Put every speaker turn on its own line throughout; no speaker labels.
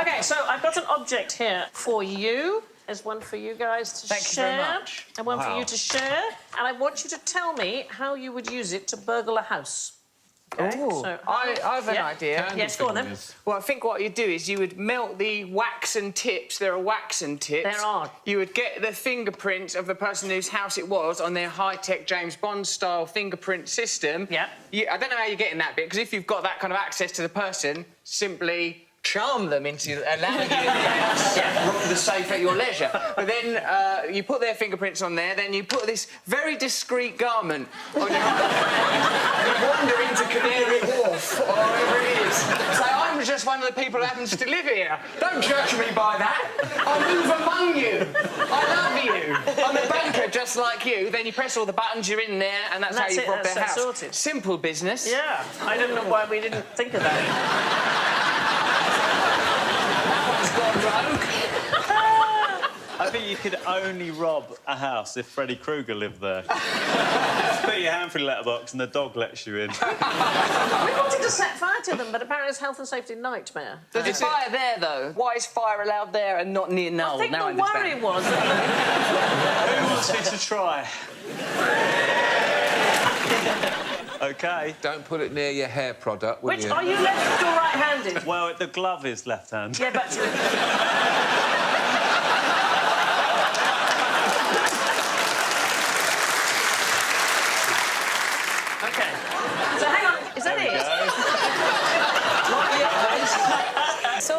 OK, so I've got an object here for you. There's one for you guys to share.
Thank you very much.
And one for you to share. And I want you to tell me how you would use it to burgle a house. Okay, so
I have an idea.
Yes, go on then.
Well, I think what you'd do is you would melt the waxen tips. There are waxen tips.
There are.
You would get the fingerprints of the person whose house it was on their high-tech James Bond-style fingerprint system.
Yeah.
I don't know how you're getting that bit, because if you've got that kind of access to the person, simply charm them into allowing you in the house, rob the safe at your leisure. But then you put their fingerprints on there, then you put this very discreet garment on your you wander into Canary Wharf, or wherever it is. Say, I'm just one of the people who happens to live here. Don't judge me by that. I move among you. I love you. I'm a banker just like you. Then you press all the buttons, you're in there, and that's how you rob their house.
Sorted.
Simple business.
Yeah, I don't know why we didn't think of that.
I think you could only rob a house if Freddy Krueger lived there. Put your hand through the letterbox and the dog lets you in.
We wanted to set fire to them, but apparently it's health and safety nightmare.
There's a fire there, though. Why is fire allowed there and not near Noel?
I think
now
the worry was...
Who wants me to try? OK.
Don't put it near your hair product, will you?
Are you left or right-handed?
Well, the glove is left-hand.
Yeah, but... OK. So, hang on. Is that it?
So,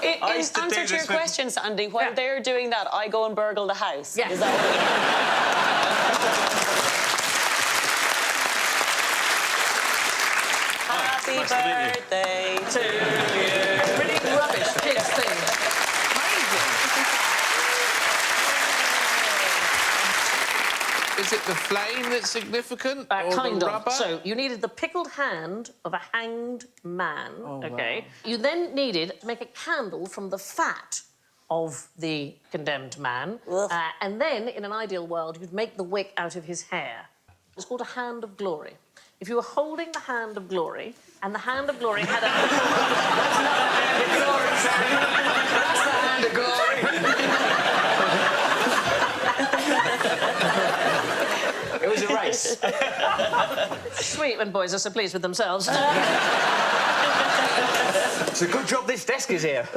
in answer to your question, Sandy, while they're doing that, I go and burgle the house.
Yeah.
Is that what Happy birthday to you.
Pretty rubbish pigs thing.
Is it the flame that's significant? Or
Kind
the
of.
rubber?
So you needed the pickled hand of a hanged man. OK. You then needed to make a candle from the fat of the condemned man. And then, in an ideal world, you'd make the wick out of his hair. It's called a hand of glory. If you were holding the hand of glory, and the hand of glory had a...
That's the hand of glory. It was a race.
Sweet when boys are so pleased with themselves.
It's a good job this desk is here.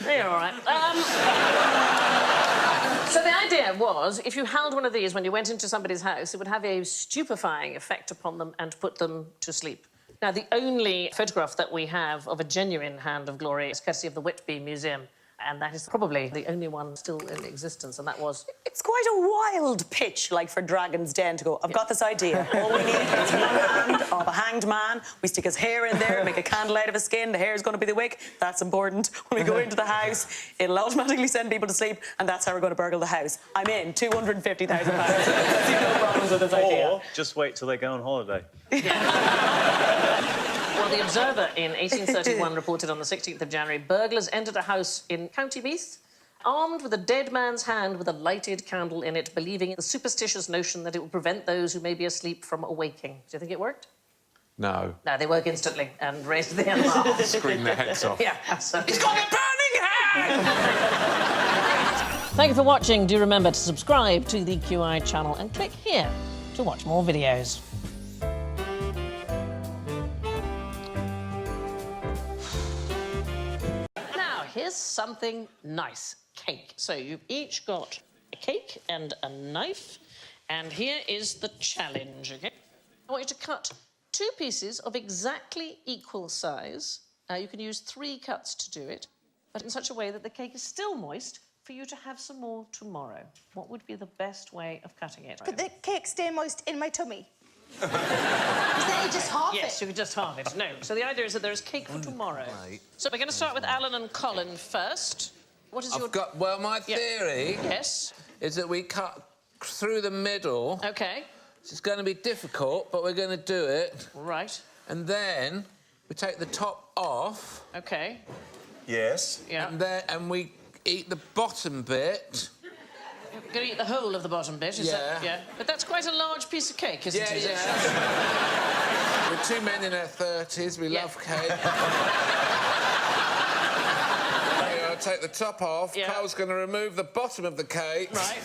You're all right. So the idea was, if you held one of these when you went into somebody's house, it would have a stupefying effect upon them and put them to sleep. Now, the only photograph that we have of a genuine hand of glory is courtesy of the Whitby Museum, and that is probably the only one still in existence, and that was...
It's quite a wild pitch, like, for Dragon's Den to go, I've got this idea. All we need is one hand of a hanged man. We stick his hair in there, make a candle out of his skin. The hair is going to be the wick. That's important. When we go into the house, it'll automatically send people to sleep, and that's how we're going to burgle the house. I'm in. £250,000. I see no problems with this idea.
Or just wait till they go on holiday.
Well, the Observer in 1831 reported on the 16th of January, burglars entered a house in County Meath, armed with a dead man's hand with a lighted candle in it, believing in the superstitious notion that it would prevent those who may be asleep from awaking. Do you think it worked?
No.
No, they woke instantly and raised the alarm.
Scream their heads off.
Yeah, absolutely.
He's got a burning hand!
Thank you for watching. Do remember to subscribe to the QI channel and click here to watch more videos. Here's something nice. Cake. So you've each got a cake and a knife, and here is the challenge, OK? I want you to cut 2 pieces of exactly equal size. You can use 3 cuts to do it, but in such a way that the cake is still moist for you to have some more tomorrow. What would be the best way of cutting it?
Could the cake stay moist in my tummy? Is that just half it?
Yes, you could just halve it. No. So the idea is that there's cake for tomorrow. So we're going to start with Alan and Colin first. What is your...
Well, my theory...
Yes?
...is that we cut through the middle.
OK.
It's going to be difficult, but we're going to do it.
Right.
And then we take the top off.
OK.
Yes.
Yeah.
And we eat the bottom bit.
You're going to eat the whole of the bottom bit, is that? Yeah. But that's quite a large piece of cake, isn't it?
Yeah. We're 2 men in our 30s. We love cake. take the top off.
Yeah.
Carl's going to remove the bottom of the cake.
Right.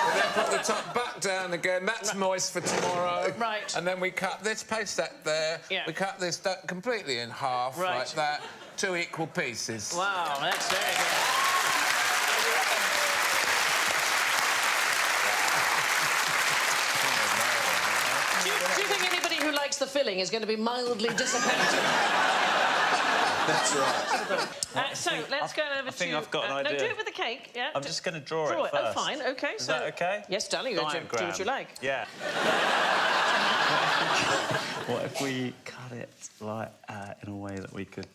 And then put the top back down again. That's moist for tomorrow.
Right.
And then we cut this, paste that there.
Yeah.
We cut this completely in half,
Right.
like that. 2 equal pieces.
Wow, that's very good. Do you think anybody who likes the filling is going to be mildly disappointed?
That's right.
So let's go over to...
I think I've got an idea.
No, do it with the cake, yeah.
I'm just going to draw it
Oh,
first.
fine, OK.
Is that OK?
Yes, darling, you do
Diagram.
what you like.
Yeah. What if we cut it, like, in a way that we could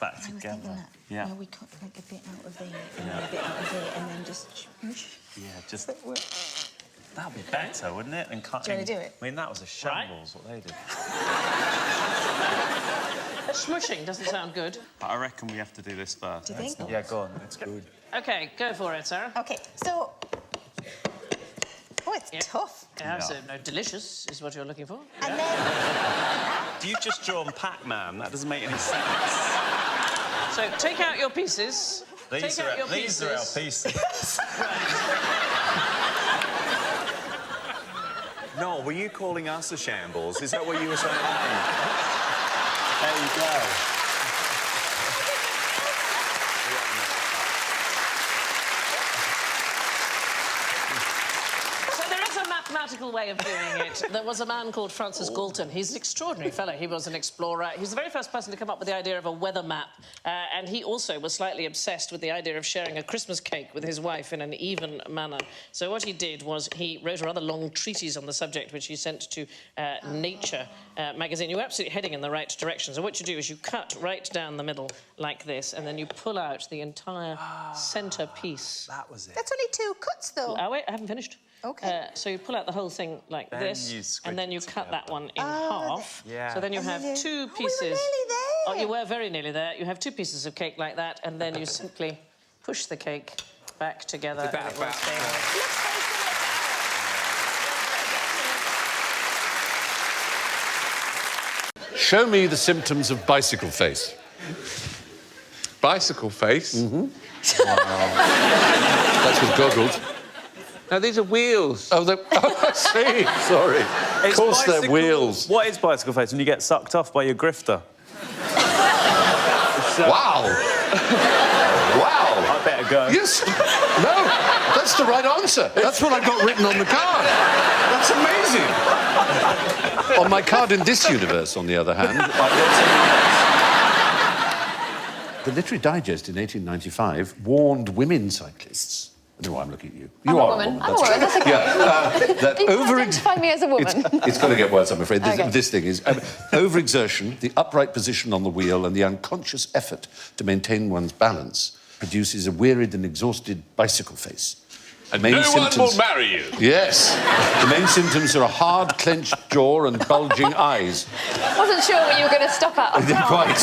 back together? Yeah.
No, we cut like a bit out of there and then a bit out of there and then just...
Yeah, just... That'd be better, wouldn't it, than cutting...
Do you want to do it?
I mean, that was a shambles, what they did.
Smushing doesn't sound good.
But I reckon we have to do this first.
Do you think?
Yeah, go on. It's good.
OK, go for it, Sarah.
OK, so... Oh, it's
Yeah.
tough.
Yeah, so no, delicious is what you're looking for.
And then...
You've just drawn Pac-Man. That doesn't make any sense.
So take out your pieces.
These are our pieces.
Noel, were you calling us a shambles? Is that what you were saying?
There you go.
So there is a mathematical way of doing it. There was a man called Francis Galton. He's an extraordinary fellow. He was an explorer. He's the very first person to come up with the idea of a weather map. And he also was slightly obsessed with the idea of sharing a Christmas cake with his wife in an even manner. So what he did was he wrote a rather long treatise on the subject, which he sent to Nature magazine. You're absolutely heading in the right direction. So what you do is you cut right down the middle like this, and then you pull out the entire centre piece.
That was it.
That's only 2 cuts, though.
Oh, wait, I haven't finished.
OK.
So you pull out the whole thing like
Then
this,
you squish
and then you
it
cut that
together.
one in half.
Yeah.
So then you
And
have
then
2
we were
pieces.
nearly there.
Oh, you were very nearly there. You have 2 pieces of cake like that, and then you simply push the cake back together.
Did that
and it will
about-
stay there.
Show me the symptoms of bicycle face.
Bicycle face.
Wow. That's with goggles.
No, these are wheels.
Oh, I see. Sorry. Of course they're wheels.
What is bicycle face? When you get sucked off by your grifter?
Wow. Wow.
I better go.
Yes. No, that's the right answer. That's what I got written on the card. That's amazing. On my card in this universe, on the other hand, I've got something else. The Literary Digest in 1895 warned women cyclists. I don't know why I'm looking at you. You are a woman.
I'm a woman, that's okay.
That
You can identify me as a woman.
It's going to get worse, I'm afraid.
Okay.
This thing is overexertion, the upright position on the wheel, and the unconscious effort to maintain one's balance produces a wearied and exhausted bicycle face. And main
one will marry you.
Yes. The main symptoms are a hard, clenched jaw and bulging eyes,
Wasn't sure what you were going to stop at.
Quite.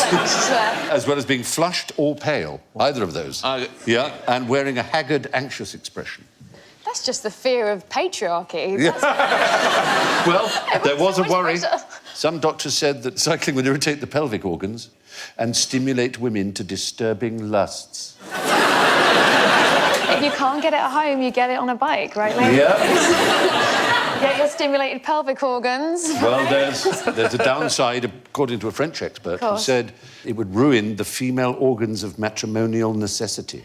as well as being flushed or pale. Either of those. Yeah, and wearing a haggard, anxious expression.
That's just the fear of patriarchy.
Yeah. Well, there was a
so much
worry.
pressure.
Some doctors said that cycling would irritate the pelvic organs and stimulate women to disturbing lusts.
If you can't get it at home, you get it on a bike, right, ladies?
Yeah.
Get your stimulated pelvic organs.
Well, there's a downside, according to a French expert, who
course.
said it would ruin the female organs of matrimonial necessity.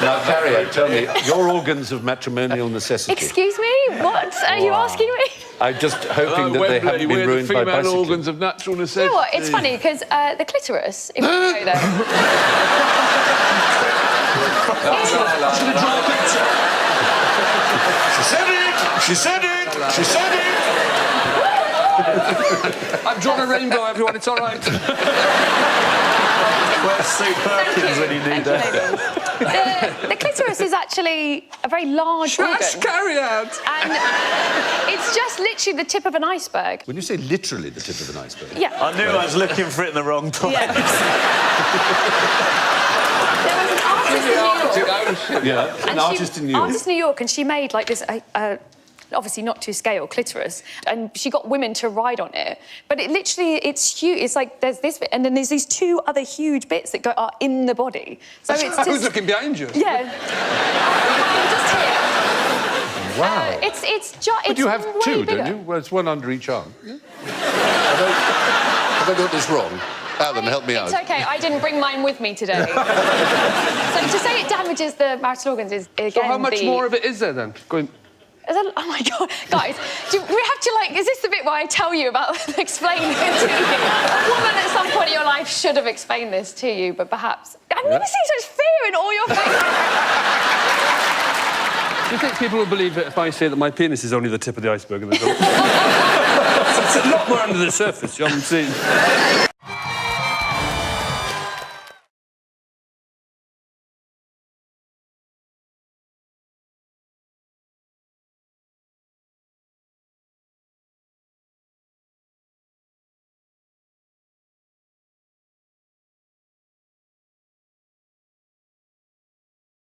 Now, Carrie, tell me, your organs of matrimonial necessity.
Excuse me? What are you asking me?
I'm just hoping that they haven't been ruined by bicycling.
organs of natural
You
necessity.
know what? It's funny, because the clitoris, if we go there...
She said it! She said it! She said it!
I've drawn a rainbow, everyone. It's all right.
Where's Sue Perkins when you need
Thank
her?
you, ladies. The clitoris is actually a very large organ.
Carry out.
And it's just literally the tip of an iceberg.
When you say literally the tip of an iceberg...
Yeah.
I knew I was looking for it in the wrong place.
Yeah. There was an artist in New York.
Yeah, an artist in New York.
Artist in New York, and she made like this obviously not to scale, clitoris, and she got women to ride on it. But it literally, it's huge. It's like there's this bit, and then there's these two other huge bits that are in the body. So it's just...
Who's looking behind you?
Yeah. Just here.
Wow.
But
you have
way
two,
bigger.
don't you? Well, it's one under each arm. Yeah? have I got this wrong? Adam, help me out.
It's OK, I didn't bring mine with me today. So to say it damages the marital organs is, again,
So how much more of it is there, then?
Oh, my God. Guys, we have to, like... Is this the bit where I tell you about explaining it to you? A woman at some point in your life should have explained this to you, but perhaps... I've never seen such fear in all your faces.
Do you think people will believe it if I say that my penis is only the tip of the iceberg and there's a lot more under the surface you haven't seen?